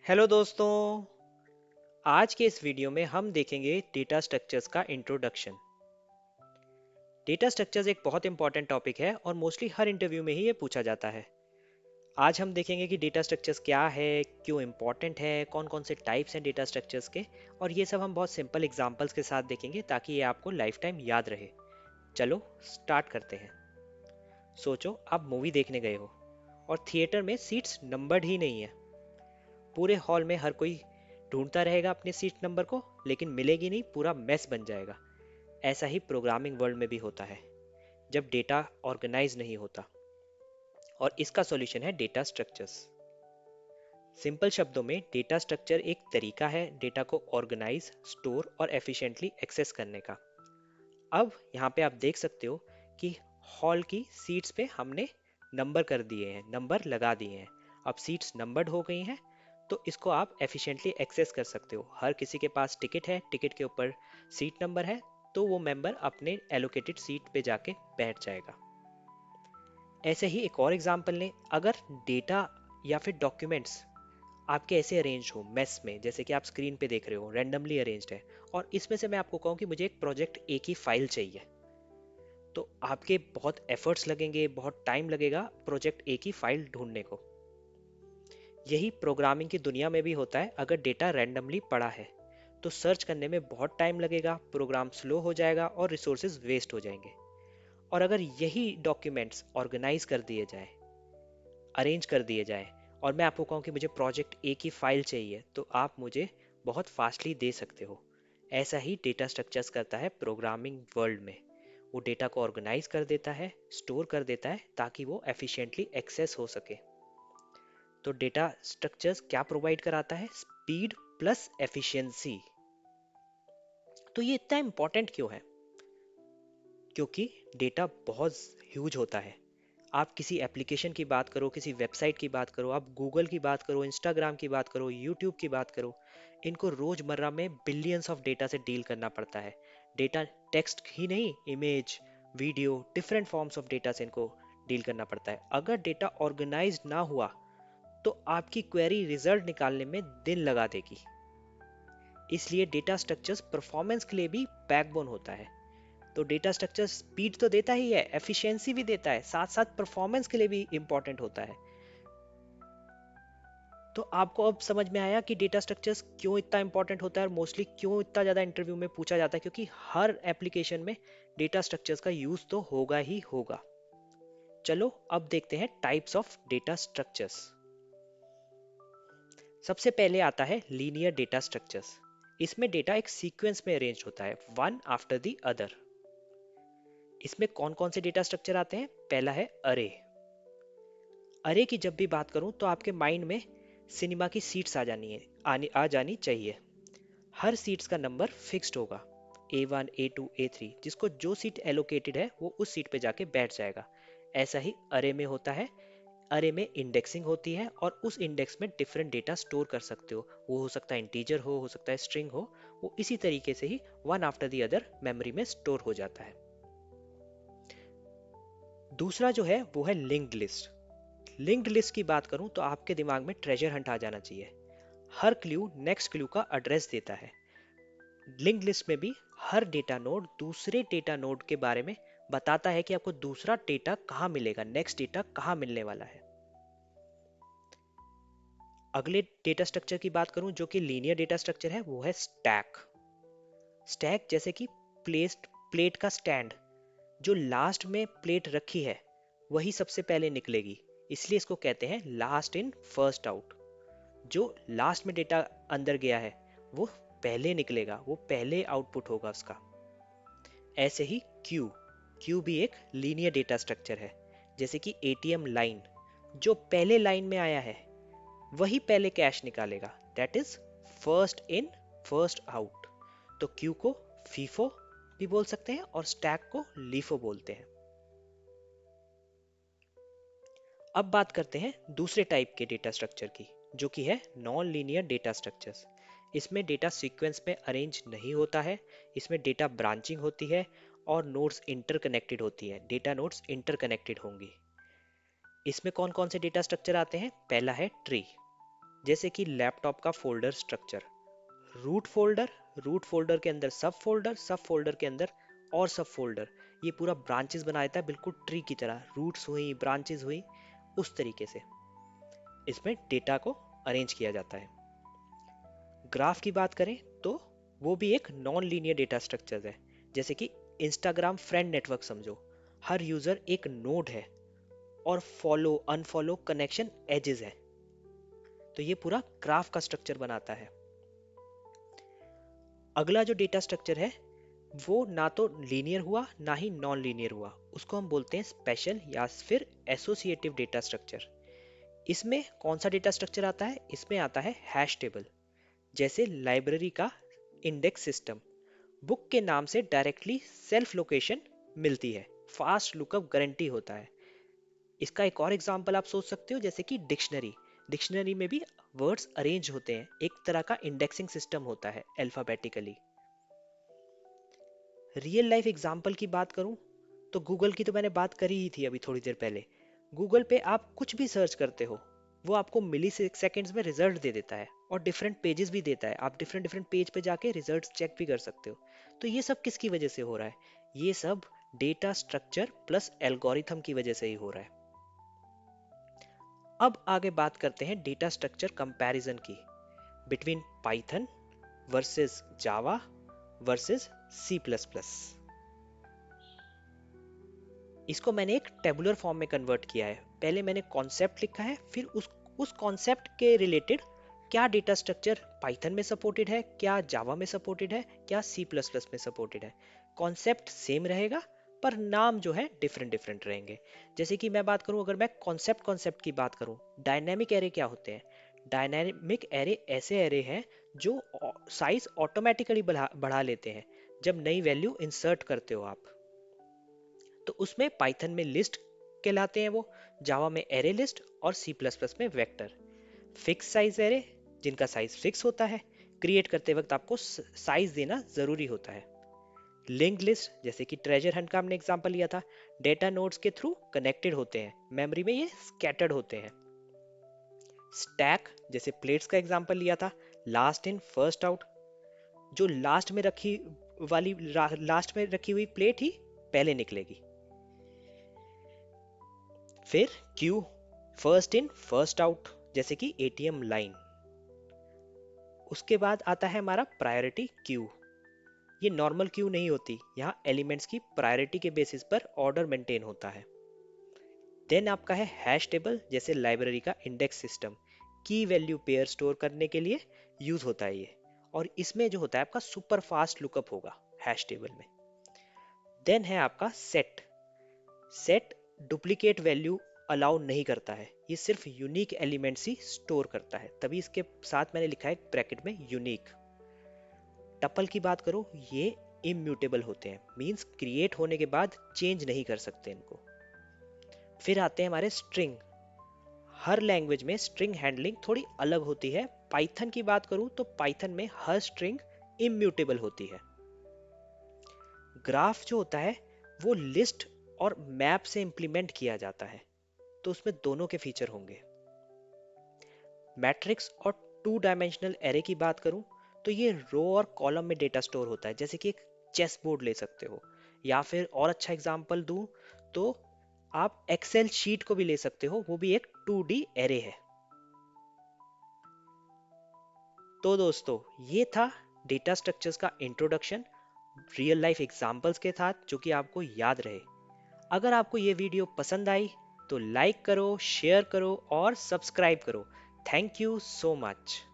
Hello दोस्तों। आज के इस वीडियो में हम देखेंगे डेटा स्ट्रक्चर्स का इंट्रोडक्शन। डेटा स्ट्रक्चर्स एक बहुत इंपॉर्टेंट टॉपिक है और मोस्टली हर इंटरव्यू में ही ये पूछा जाता है। आज हम देखेंगे कि डेटा स्ट्रक्चर्स क्या है, क्यों इंपॉर्टेंट है, कौन कौन से टाइप्स हैं डेटा स्ट्रक्चर्स के, और ये सब हम बहुत सिंपल एग्जांपल्स के साथ देखेंगे ताकि ये आपको लाइफ टाइम याद रहे। चलो स्टार्ट करते हैं। सोचो आप मूवी देखने गए हो और थिएटर में सीट्स नंबर्ड ही नहीं है। पूरे हॉल में हर कोई ढूंढता रहेगा अपने सीट नंबर को, लेकिन मिलेगी नहीं, पूरा मेस बन जाएगा। ऐसा ही प्रोग्रामिंग वर्ल्ड में भी होता है जब डेटा ऑर्गेनाइज नहीं होता। और इसका सॉल्यूशन है डेटा स्ट्रक्चर्स। सिंपल शब्दों में डेटा स्ट्रक्चर एक तरीका है डेटा को ऑर्गेनाइज, स्टोर और एफिशिएंटली एक्सेस करने का। अब यहाँ पे आप देख सकते हो कि हॉल की सीट्स पे हमने नंबर कर दिए हैं, नंबर लगा दिए हैं। अब सीट्स नंबर्ड हो गई हैं, तो इसको आप एफिशिएंटली एक्सेस कर सकते हो। हर किसी के पास टिकट है, टिकट के ऊपर सीट नंबर है, तो वो मेंबर अपने एलोकेटेड सीट पे जाके बैठ जाएगा। ऐसे ही एक और एग्जांपल लें। अगर डेटा या फिर डॉक्यूमेंट्स आपके ऐसे अरेंज हो मेस में, जैसे कि आप स्क्रीन पे देख रहे हो रैंडमली अरेंज्ड है, और इसमें से मैं आपको कहूँ कि मुझे एक प्रोजेक्ट एक ही फाइल चाहिए, तो आपके बहुत एफर्ट्स लगेंगे, बहुत टाइम लगेगा प्रोजेक्ट एक ही फाइल ढूंढने को। यही प्रोग्रामिंग की दुनिया में भी होता है। अगर डेटा रैंडमली पड़ा है तो सर्च करने में बहुत टाइम लगेगा, प्रोग्राम स्लो हो जाएगा और रिसोर्सेज वेस्ट हो जाएंगे। और अगर यही डॉक्यूमेंट्स ऑर्गेनाइज कर दिए जाए, अरेंज कर दिए जाए, और मैं आपको कहूँ कि मुझे प्रोजेक्ट एक ही फाइल चाहिए, तो आप मुझे बहुत फास्टली दे सकते हो। ऐसा ही डेटा स्ट्रक्चर्स करता है प्रोग्रामिंग वर्ल्ड में। वो डेटा को ऑर्गेनाइज कर देता है, स्टोर कर देता है, ताकि वो एफिशिएंटली एक्सेस हो सके। तो डेटा स्ट्रक्चर्स क्या प्रोवाइड कराता है? Speed plus efficiency. तो ये इतना इंपॉर्टेंट क्यों है? क्योंकि डेटा बहुत ह्यूज होता है। आप किसी एप्लीकेशन की बात करो, किसी वेबसाइट की बात करो, आप गूगल की बात करो, इंस्टाग्राम की बात करो, यूट्यूब की बात करो, इनको रोजमर्रा में बिलियंस ऑफ डेटा से डील करना पड़ता है। डेटा टेक्स्ट ही नहीं, image, video, different forms of data से इनको डील करना पड़ता है। अगर डेटा ऑर्गेनाइज ना हुआ तो आपकी क्वेरी रिजल्ट निकालने में दिन लगा देगी। इसलिए डेटा स्ट्रक्चर्स परफॉर्मेंस के लिए भी बैकबोन होता है। तो डेटा स्ट्रक्चर स्पीड तो देता ही है, एफिशिएंसी भी देता है, साथ साथ परफॉर्मेंस के लिए भी इंपॉर्टेंट होता है। तो आपको अब समझ में आया कि डेटा स्ट्रक्चर्स क्यों इतना इंपॉर्टेंट होता है और मोस्टली क्यों इतना ज़्यादा इंटरव्यू में पूछा जाता है, क्योंकि हर एप्लीकेशन में डेटा स्ट्रक्चर्स का यूज तो होगा ही होगा। चलो अब देखते हैं टाइप्स ऑफ डेटा स्ट्रक्चर्स। सबसे पहले आता है लीनियर डेटा स्ट्रक्चर्स। इसमें डेटा एक सीक्वेंस में अरेंज होता है, वन आफ्टर द अदर। इसमें कौन कौन से डेटा स्ट्रक्चर आते हैं? पहला है अरे। अरे की जब भी बात करूं तो आपके माइंड में सिनेमा की सीट्स आ जानी चाहिए। हर सीट्स का नंबर फिक्स्ड होगा, A1 A2 A3, जिसको जो सीट एलोकेटेड है वो उस सीट पे जाके बैठ जाएगा। ऐसा ही अरे में होता है। अरे में इंडेक्सिंग होती है और उस इंडेक्स में डिफरेंट डेटा स्टोर कर सकते हो। वो हो सकता है इंटीजर हो सकता है स्ट्रिंग हो। वो इसी तरीके से ही one after the other memory में स्टोर हो जाता है। दूसरा जो है वो है लिंक्ड लिस्ट। लिंक्ड लिस्ट की बात करूं तो आपके दिमाग में ट्रेजर हंट आ जाना चाहिए। हर क्लू नेक्स्ट क्लू का एड्रेस देता है। लिंक्ड लिस्ट में भी हर डेटा नोड दूसरे डेटा नोड के बारे में बताता है कि आपको दूसरा डेटा कहाँ मिलेगा, नेक्स्ट डेटा कहाँ मिलने वाला है। अगले डेटा स्ट्रक्चर की बात करूं जो कि लीनियर डेटा स्ट्रक्चर है, वो है स्टैक। स्टैक जैसे कि प्लेट का स्टैंड। जो लास्ट में प्लेट रखी है वही सबसे पहले निकलेगी, इसलिए इसको कहते हैं लास्ट इन फर्स्ट आउट। जो लास्ट में डेटा अंदर गया है वो पहले निकलेगा, वो पहले आउटपुट होगा उसका। ऐसे ही क्यू। क्यू भी एक लीनियर डेटा स्ट्रक्चर है। जैसे कि एटीएम लाइन, जो पहले लाइन में आया है वही पहले कैश निकालेगा, that is first in first out. तो क्यू को फीफो भी बोल सकते हैं और स्टैक को लीफो बोलते हैं। अब बात करते हैं दूसरे टाइप के डेटा स्ट्रक्चर की, जो कि है नॉन लीनियर डेटा स्ट्रक्चर्स। इसमें डेटा सीक्वेंस में अरेंज नहीं होता है। इसमें डेटा ब्रांचिंग होती है और नोड्स इंटरकनेक्टेड होती है, डेटा नोड्स इंटरकनेक्टेड होंगी। इसमें कौन कौन से डेटा स्ट्रक्चर आते हैं? पहला है ट्री। जैसे कि लैपटॉप का फोल्डर स्ट्रक्चर, रूट फोल्डर के अंदर सब फोल्डर के अंदर और सब फोल्डर, ये पूरा ब्रांचेस बना देता है, बिल्कुल ट्री की तरह, रूट्स हुई, ब्रांचेस हुई, उस तरीके से इसमें डेटा को अरेंज किया जाता है। ग्राफ की बात करें तो वो भी एक नॉन लीनियर डेटा स्ट्रक्चर है। जैसे कि इंस्टाग्राम फ्रेंड नेटवर्क समझो, हर यूजर एक नोड है और फॉलो अनफॉलो कनेक्शन एजेस है, तो ये पूरा ग्राफ का स्ट्रक्चर बनाता है। अगला जो डेटा स्ट्रक्चर है वो ना तो लीनियर हुआ ना ही नॉन लीनियर हुआ, उसको हम बोलते हैं स्पेशल या फिर एसोसिएटिव डेटा स्ट्रक्चर। इसमें कौन सा डेटा स्ट्रक्चर आता है? इसमें आता है हैश टेबल, जैसे लाइब्रेरी का इंडेक्स सिस्टम। बुक के नाम से डायरेक्टली सेल्फ लोकेशन मिलती है, फास्ट लुकअप गारंटी होता है। इसका एक और एग्जांपल आप सोच सकते हो, जैसे कि डिक्शनरी। डिक्शनरी में भी वर्ड्स अरेंज होते हैं, एक तरह का इंडेक्सिंग सिस्टम होता है अल्फाबेटिकली। रियल लाइफ एग्जांपल की बात करूं तो गूगल की तो मैंने बात करी ही थी अभी थोड़ी देर पहले। गूगल पे आप कुछ भी सर्च करते हो, वो आपको मिली सेकेंड्स में रिजल्ट दे देता है और डिफरेंट पेजेस भी देता है, आप डिफरेंट डिफरेंट पेज पे जाके रिजल्ट्स चेक भी कर सकते हो। तो ये सब किसकी वजह से हो रहा है? ये सब डेटा स्ट्रक्चर प्लस एल्गोरिथम की वजह से ही हो रहा है। अब आगे बात करते हैं डेटा स्ट्रक्चर कंपैरिजन की, बिटवीन पाइथन वर्सेस जावा वर्सेस सी प्लस प्लस। इसको मैंने एक टेबुलर फॉर्म में कन्वर्ट किया है। पहले मैंने कॉन्सेप्ट लिखा है, फिर उस कॉन्सेप्ट के रिलेटेड क्या डेटा स्ट्रक्चर पाइथन में सपोर्टेड है, क्या जावा में सपोर्टेड है, क्या सी प्लस प्लस में सपोर्टेड है। कॉन्सेप्ट सेम रहेगा पर नाम जो है डिफरेंट डिफरेंट रहेंगे। जैसे कि मैं बात करूं, अगर मैं कॉन्सेप्ट की बात करूं, डायनेमिक एरे क्या होते हैं? डायनेमिक एरे ऐसे एरे हैं जो साइज ऑटोमेटिकली बढ़ा लेते हैं जब नई वैल्यू इंसर्ट करते हो आप। तो उसमें पाइथन में लिस्ट कहलाते हैं वो, जावा में एरे लिस्ट और सी प्लस प्लस में वेक्टर। फिक्स साइज एरे, जिनका साइज फिक्स होता है, क्रिएट करते वक्त आपको साइज देना जरूरी होता है। लिंक्ड लिस्ट, जैसे कि ट्रेजर हंट का हमने एग्जांपल लिया था, डेटा नोड्स के थ्रू कनेक्टेड होते हैं, मेमोरी में ये स्कैटर्ड होते हैं। स्टैक, जैसे प्लेट्स का एग्जांपल लिया था, लास्ट इन फर्स्ट आउट, जो लास्ट में रखी हुई प्लेट ही पहले निकलेगी। फिर Q, first in first out, जैसे कि एटीएम लाइन। उसके बाद आता है हमारा प्रायोरिटी क्यू। ये नॉर्मल क्यू नहीं होती, यहाँ एलिमेंट्स की प्रायोरिटी के बेसिस पर ऑर्डर मेंटेन होता है। देन आपका है हैश टेबल, जैसे लाइब्रेरी का इंडेक्स सिस्टम, की वैल्यू पेयर स्टोर करने के लिए यूज होता है ये। और इसमें जो होता है आपका सुपर फास्ट लुकअप होगा हैश टेबल में। देन है आपका set. Set duplicate value allow नहीं करता है, ये सिर्फ यूनिक एलिमेंट्स ही स्टोर करता है, तभी इसके साथ मैंने लिखा है ब्रैकेट में यूनिक। टपल की बात करो, ये इम्यूटेबल होते हैं, मींस क्रिएट होने के बाद चेंज नहीं कर सकते इनको। फिर आते हैं हमारे स्ट्रिंग। हर लैंग्वेज में स्ट्रिंग हैंडलिंग थोड़ी अलग होती है। पाइथन की बात करूं तो पाइथन में हर स्ट्रिंग इम्यूटेबल होती है। ग्राफ जो होता है वो लिस्ट और मैप से इंप्लीमेंट किया जाता है, तो उसमें दोनों के फीचर होंगे। मैट्रिक्स और टू डायमेंशनल एरे की बात करूं तो ये रो और कॉलम में डेटा स्टोर होता है, जैसे कि एक चेस बोर्ड ले सकते हो, या फिर और अच्छा एग्जांपल दूं तो आप एक्सेल शीट को भी ले सकते हो, वो भी एक 2D एरे है। तो दोस्तों, ये था डेटा स्ट्रक्चर्स का इंट्रोडक्शन, रियल लाइफ एग्जांपल्स के साथ, जो कि आपको याद रहे। अगर आपको ये वीडियो पसंद आई तो लाइक करो, शेयर करो और सब्सक्राइब करो। Thank you so much.